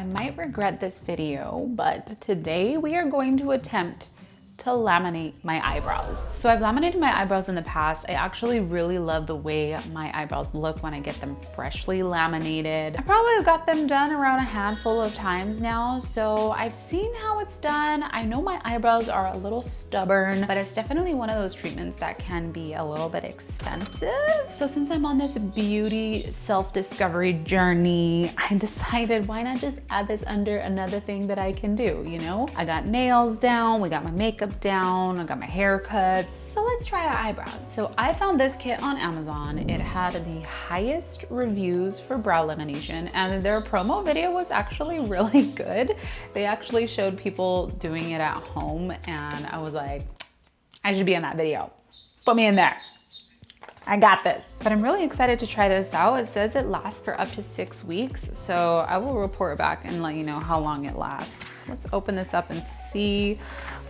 might regret this video, but today we are going to attempt to laminate my eyebrows. So I've laminated my eyebrows in the past. I actually really love the way my eyebrows look when I get them freshly laminated. I probably got them done around a handful of times now, so I've seen how it's done. I know my eyebrows are a little stubborn, but it's definitely one of those treatments that can be a little bit expensive. So since I'm on this beauty self-discovery journey, I decided why not just add this under another thing that I can do, you know? I got nails down, we got my makeup down, I got my hair cuts. So let's try our eyebrows. So I found this kit on Amazon. It had the highest reviews for brow lamination, and their promo video was actually really good. They actually showed people doing it at home, and I was like, I should be in that video. Put me in there. I got this. But I'm really excited to try this out. It says it lasts for up to 6 weeks, so I will report back and let you know how long it lasts. Let's open this up and see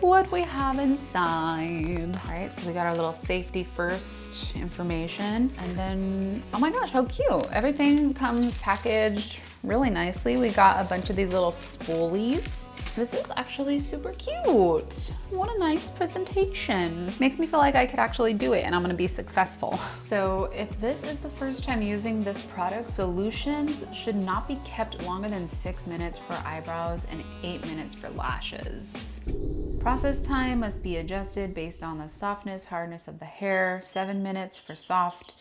what we have inside. All right, so we got our little safety first information, and then, oh my gosh, how cute. Everything comes packaged really nicely. We got a bunch of these little spoolies. This is actually super cute. What a nice presentation. Makes me feel like I could actually do it and I'm gonna be successful. So if this is the first time using this product, solutions should not be kept longer than 6 minutes for eyebrows and 8 minutes for lashes. Process time must be adjusted based on the softness, hardness of the hair. 7 minutes for soft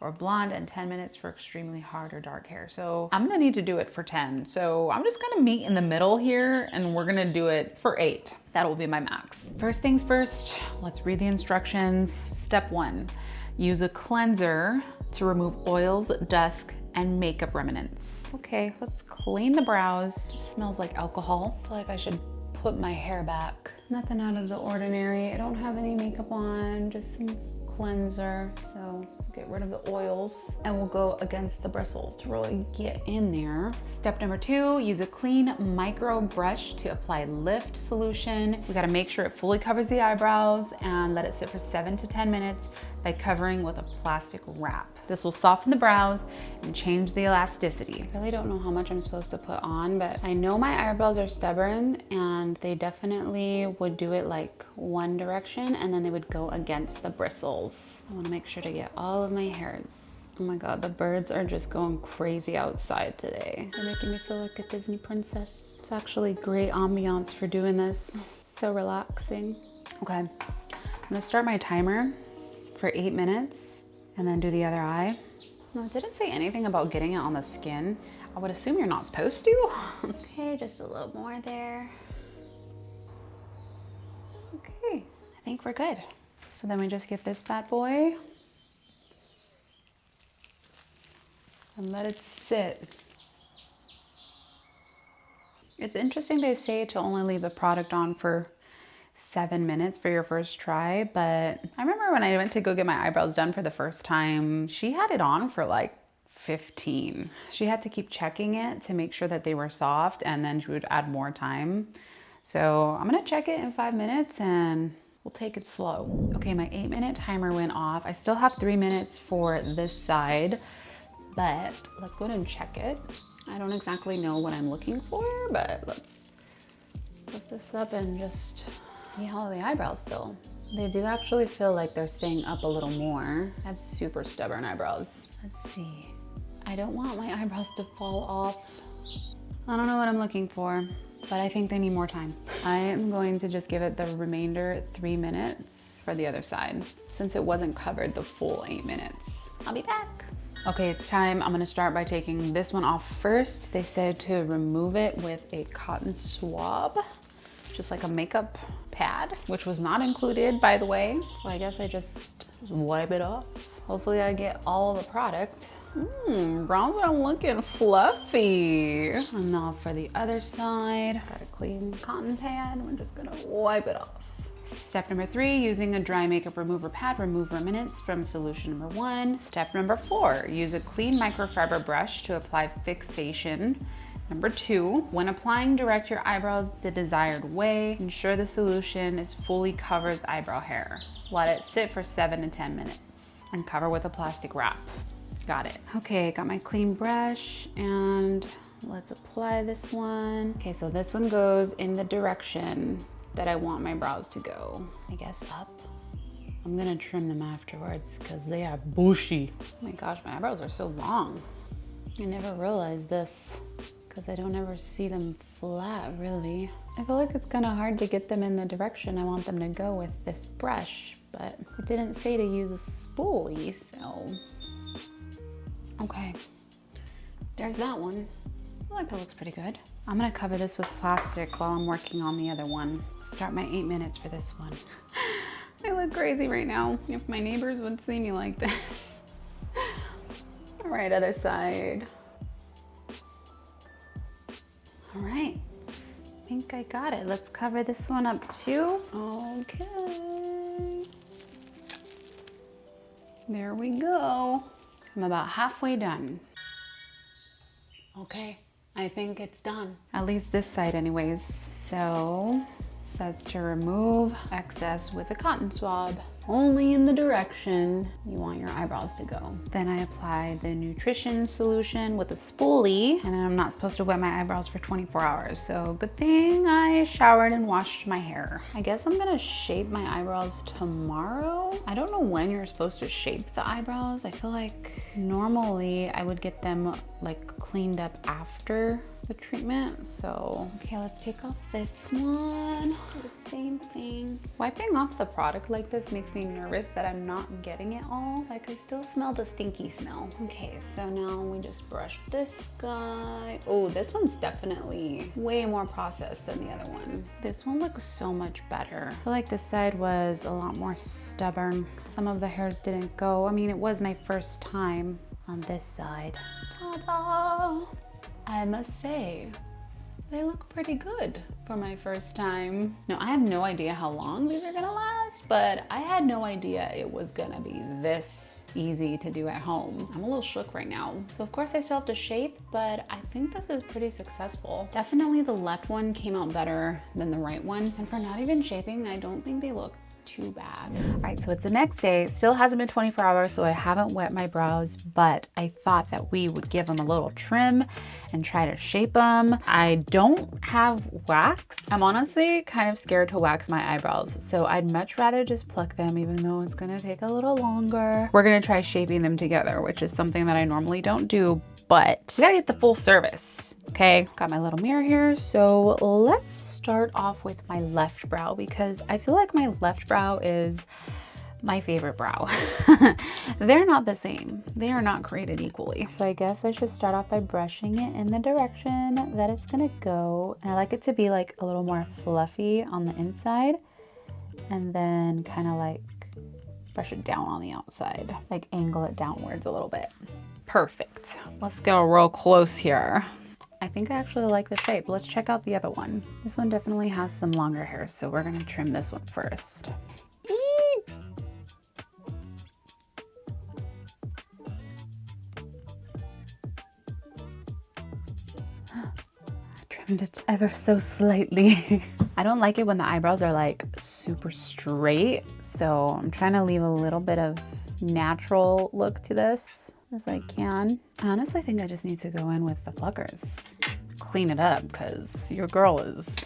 or blonde and 10 minutes for extremely hard or dark hair. So I'm gonna need to do it for 10. So I'm just gonna meet in the middle here and we're gonna do it for 8. That will be my max. First things first, let's read the instructions. Step 1, use a cleanser to remove oils, dust, and makeup remnants. Okay, let's clean the brows. It smells like alcohol. I feel like I should put my hair back. Nothing out of the ordinary. I don't have any makeup on, just some cleanser. So get rid of the oils and we'll go against the bristles to really get in there. Step number 2, use a clean micro brush to apply lift solution. We gotta make sure it fully covers the eyebrows and let it sit for 7 to 10 minutes by covering with a plastic wrap. This will soften the brows and change the elasticity. I really don't know how much I'm supposed to put on, but I know my eyebrows are stubborn and they definitely would do it like one direction and then they would go against the bristles. I wanna make sure to get all of my hairs. Oh my God, the birds are just going crazy outside today. They're making me feel like a Disney princess. It's actually great ambiance for doing this. So relaxing. Okay, I'm gonna start my timer for 8 minutes and then do the other eye. No, it didn't say anything about getting it on the skin. I would assume you're not supposed to. Okay, just a little more there. Okay, I think we're good. So then we just get this bad boy and let it sit. It's interesting they say to only leave the product on for 7 minutes for your first try, but I remember when I went to go get my eyebrows done for the first time, she had it on for like 15. She had to keep checking it to make sure that they were soft and then she would add more time. So I'm gonna check it in 5 minutes and we'll take it slow. Okay, my 8-minute timer went off. I still have 3 minutes for this side, but let's go ahead and check it. I don't exactly know what I'm looking for, but let's put this up and just see how the eyebrows feel. They do actually feel like they're staying up a little more. I have super stubborn eyebrows. Let's see. I don't want my eyebrows to fall off. I don't know what I'm looking for, but I think they need more time. I am going to just give it the remainder 3 minutes for the other side, since it wasn't covered the full 8 minutes. I'll be back. Okay, it's time. I'm gonna start by taking this one off first. They said to remove it with a cotton swab, just like a makeup pad, which was not included, by the way. So I guess I just wipe it off. Hopefully I get all of the product. Brows are looking fluffy. And now for the other side, got a clean cotton pad. We're just gonna wipe it off. Step number 3, using a dry makeup remover pad, remove remnants from solution number 1. Step number 4, use a clean microfiber brush to apply fixation. Number 2, when applying, direct your eyebrows the desired way. Ensure the solution fully covers eyebrow hair. Let it sit for 7 to 10 minutes and cover with a plastic wrap. Got it. Okay, got my clean brush and Let's apply this one. Okay, so this one goes in the direction that I want my brows to go. I guess up. I'm gonna trim them afterwards because they are bushy. Oh my gosh, my eyebrows are so long. I never realized this because I don't ever see them flat, really. I feel like it's kind of hard to get them in the direction I want them to go with this brush, but it didn't say to use a spoolie, so. Okay, there's that one. I feel like that looks pretty good. I'm gonna cover this with plastic while I'm working on the other one. Start my 8 minutes for this one. I look crazy right now. If my neighbors would see me like this. All right, other side. All right, I think I got it. Let's cover this one up too. Okay. There we go. I'm about halfway done. Okay, I think it's done. At least this side anyways. So, it says to remove excess with a cotton swab, only in the direction you want your eyebrows to go. Then I apply the nutrition solution with a spoolie, and then I'm not supposed to wet my eyebrows for 24 hours. So good thing I showered and washed my hair. I guess I'm gonna shape my eyebrows tomorrow. I don't know when you're supposed to shape the eyebrows. I feel like normally I would get them like cleaned up after the treatment. So, okay, let's take off this one. Do the same thing. Wiping off the product like this makes me nervous that I'm not getting it all. Like I still smell the stinky smell. Okay, so now we just brush this guy. Oh, this one's definitely way more processed than the other one. This one looks so much better. I feel like this side was a lot more stubborn. Some of the hairs didn't go. I mean, it was my first time on this side. Ta-da! I must say, they look pretty good for my first time. Now, I have no idea how long these are gonna last, but I had no idea it was gonna be this easy to do at home. I'm a little shook right now. So of course I still have to shape, but I think this is pretty successful. Definitely the left one came out better than the right one. And for not even shaping, I don't think they look too bad. All right, so it's the next day. Still hasn't been 24 hours, so I haven't wet my brows, but I thought that we would give them a little trim and try to shape them. I don't have wax. I'm honestly kind of scared to wax my eyebrows, so I'd much rather just pluck them, even though it's gonna take a little longer. We're gonna try shaping them together, which is something that I normally don't do, but we gotta get the full service. Okay, got my little mirror here, so let's start off with my left brow because I feel like my left brow is my favorite brow. They're not the same. They are not created equally. So I guess I should start off by brushing it in the direction that it's gonna go. And I like it to be like a little more fluffy on the inside and then kind of like brush it down on the outside, like angle it downwards a little bit. Perfect. Let's go real close here. I think I actually like the shape. Let's check out the other one. This one definitely has some longer hair, so we're gonna trim this one first. Trimmed it ever so slightly. I don't like it when the eyebrows are like super straight, so I'm trying to leave a little bit of natural look to this as I can. I honestly think I just need to go in with the pluckers. Clean it up because your girl is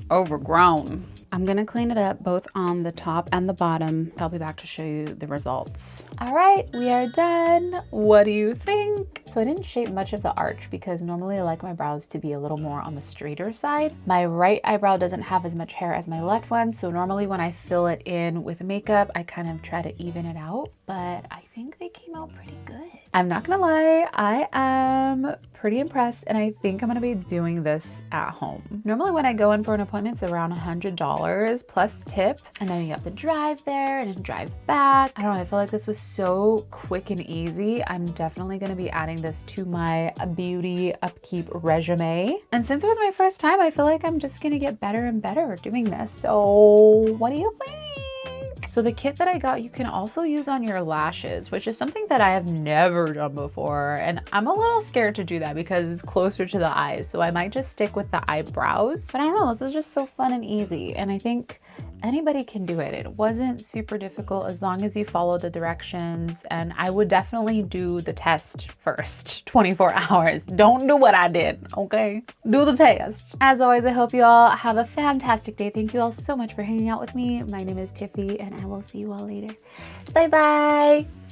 overgrown. I'm gonna clean it up both on the top and the bottom. I'll be back to show you the results. All right, we are done. What do you think? So I didn't shape much of the arch because normally I like my brows to be a little more on the straighter side. My right eyebrow doesn't have as much hair as my left one, so normally when I fill it in with makeup, I kind of try to even it out, but I think they came out pretty good. I'm not gonna lie, I am pretty impressed and I think I'm gonna be doing this at home. Normally when I go in for an appointment, it's around $100 plus tip, and then you have to drive there and then drive back. I don't know, I feel like this was so quick and easy. I'm definitely gonna be adding this to my beauty upkeep resume. And since it was my first time, I feel like I'm just gonna get better and better doing this. So what do you think? So the kit that I got, you can also use on your lashes, which is something that I have never done before. And I'm a little scared to do that because it's closer to the eyes. So I might just stick with the eyebrows. But I don't know, this was just so fun and easy. And I think anybody can do it. It wasn't super difficult as long as you follow the directions. And I would definitely do the test first, 24 hours. Don't do what I did, okay? Do the test. As always, I hope you all have a fantastic day. Thank you all so much for hanging out with me. My name is Tiffy, and I will see you all later. Bye-bye.